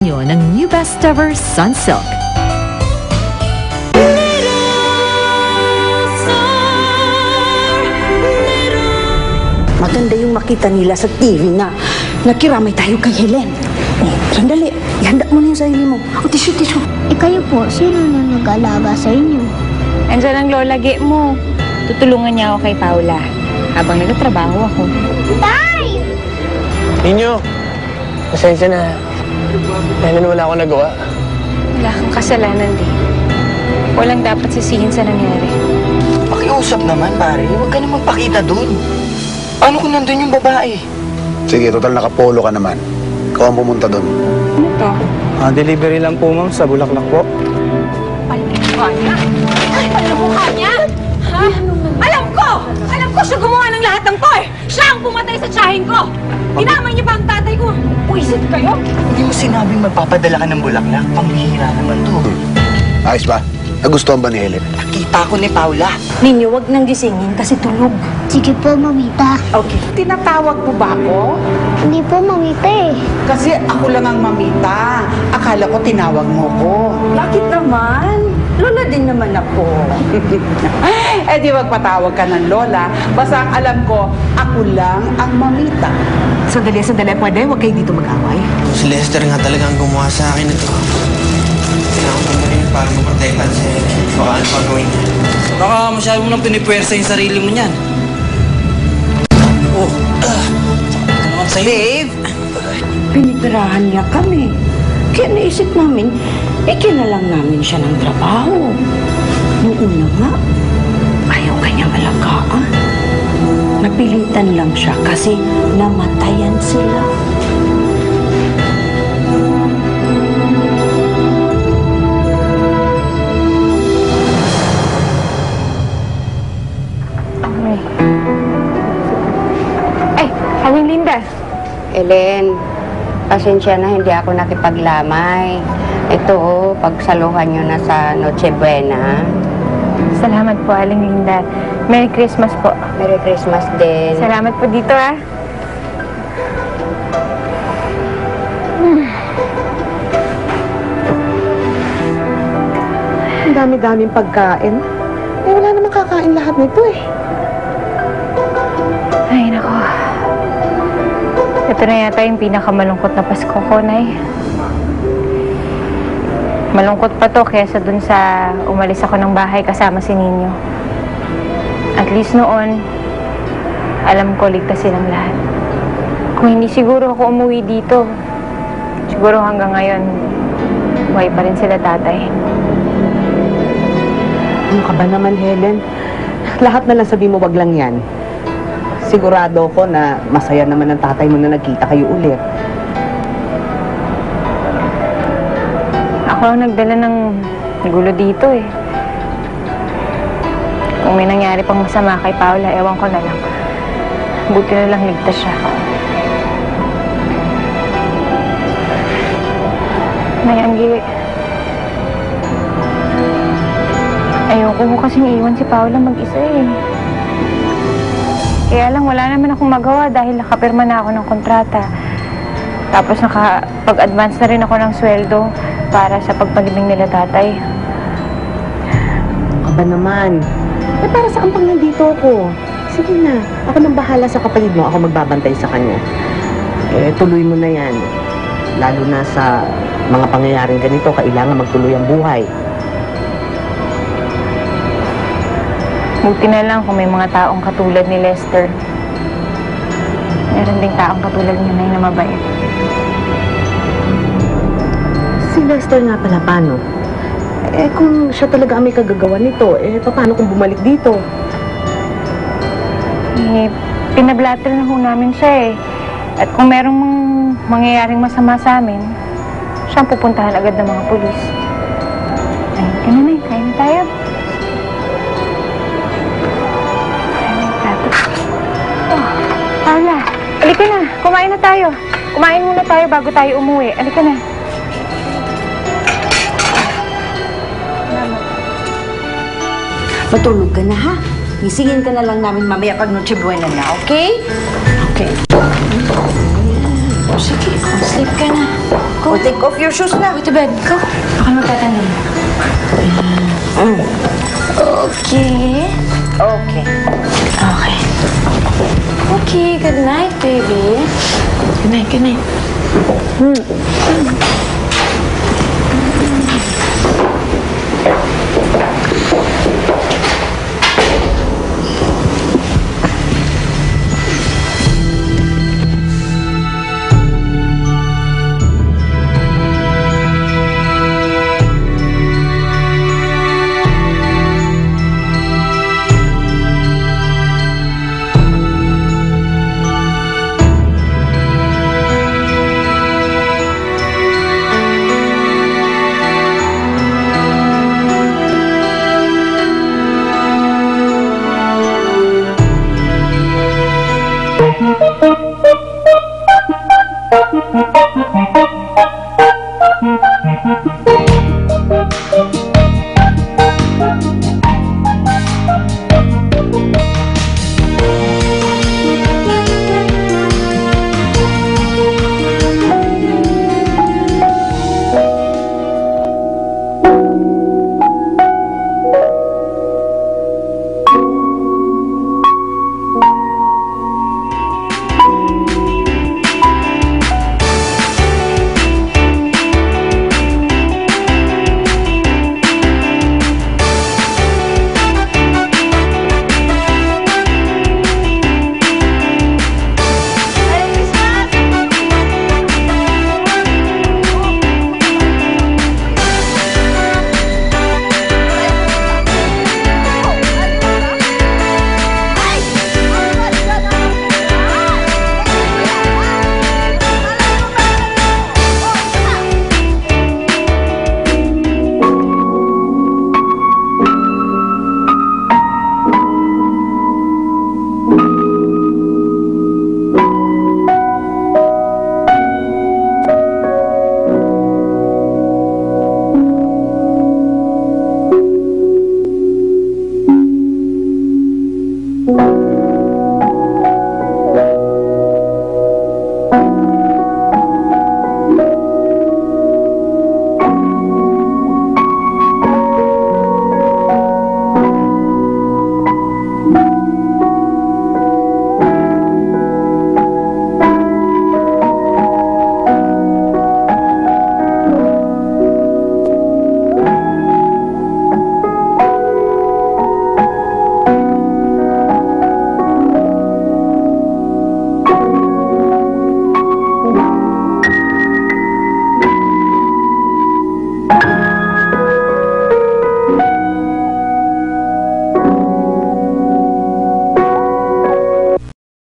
nyo ng new best ever Sunsilk. Maganda yung makita nila sa TV na nakiramay tayo kay Helen. Oh, sandali. Ihanda mo na yung sarili mo. O, tissue. Eh kayo po, sino na nag-alaga sa inyo? Andiyan ang lola Ge mo. Tutulungan niya ako kay Paula habang nagtatrabaho ako. Tay! Ninyo, pasensya na. Dahil wala akong nagawa. Wala kang kasalanan, Di. Walang dapat sisihin sa nangyari. Pakiusap naman, pare. Huwag ka naman pakita dun. Paano kung nandun yung babae? Sige, total nakapolo ka naman. Ikaw ang pumunta doon. Ano to? Delivery lang po, ma'am, sa Bulaklak po. Palimukha niya? Ay, palimukha niya? Ha? Alam ko! Alam ko siya gumawa ng lahat ng to eh! Siya ang pumatay sa tsahin ko! Tinamay niyo ba ang tatay ko? Puisit kayo? Hindi mo sinabing magpapadala ka ng bulaklak. Panghihira naman to. Ayos ba? Nagustuhan ba ni Helen? Nakita ko ni Paula. Ninyo, wag nang gisingin kasi tulog. Sige po, mamita. Okay. Tinatawag mo ba ako? Hindi po, mamita eh. Kasi ako lang ang mamita. Akala ko tinawag mo ko. Bakit naman? Lola din naman ako. Eh di wag patawag ka ng lola. Basta ang alam ko, ako lang ang mamita. Sandali. Pwede? Huwag kayo dito mag-away. Si Lester nga talaga ang gumawa sa akin ito. Kailangan ko rin para maprotektan si Helen. Baka ano pa gawin niya. Baka masyado mo nang pinipwersa yung sarili mo niyan. Oh, ano naman sa'yo? Dave, pinipirahan niya kami. Kaya naisip namin, ikinalang namin siya ng trabaho. Nung una nga, ayaw kanyang alagaan. Napilitan lang siya kasi namatayan sila. Ay, Aling Linda. Helen, pasensya na hindi ako nakipaglamay. Ito, pagsaluhan nyo na sa Noche Buena. Salamat po, Aling Linda. Merry Christmas po. Merry Christmas din. Salamat po dito, ah. Ang dami-daming pagkain. Eh wala namang kakain lahat nito eh. Ay, nako. Ito na yata yung pinakamalungkot na Pasko ko, Nay. Malungkot pa to kesa dun sa umalis ako ng bahay kasama si Ninyo. At least noon, alam ko ligtas silang lahat. Kung hindi siguro ako umuwi dito, siguro hanggang ngayon, buhay pa rin sila tatay. Ano ka ba naman, Helen? Lahat na lang sabi mo, wag lang yan. Sigurado ko na masaya naman ang tatay mo na nagkita kayo ulit. Ako lang nagdala ng gulo dito eh. Kung may nangyari pang masama kay Paula, ewan ko na lang. Buti na lang ligtas siya. Nay, Anggi. Ayoko mo kasing iwan si Paula mag-isa eh. Kaya lang, wala naman akong magawa dahil nakapirma na ako ng kontrata. Tapos nakapag-advance na rin ako ng sweldo para sa pagpalibing nila tatay. Aba naman. Eh para saan pang nandito ako? Sige na, ako nang bahala sa kapatid mo. Ako magbabantay sa kanya. Eh, tuloy mo na yan. Lalo na sa mga pangyayaring ganito, kailangan magtuloy ang buhay. Buti na lang kung may mga taong katulad ni Lester. Meron ding taong katulad niya na mabait. Si Lester nga pala, paano? Eh, kung siya talaga ang may kagagawa nito, eh, paano kung bumalik dito? Eh, pinablatter na ho namin siya eh. At kung merong mangyayaring masama sa amin, siya ang pupuntahan agad ng mga pulis. Ayun ka na, Nay. Kain na tayo. Paula, alika na. Kumain na tayo. Kumain muna tayo bago tayo umuwi. Alika na. Matulog ka na, ha? Gisingin ka na lang namin mamaya pag Noche Buena na, okay? Okay. Sige, sleep ka na. Go. Take off your shoes na. Go to bed. Go. Ako magtatanda. Okay. Okay. Okay. Okay, good night, baby. Good night, good night.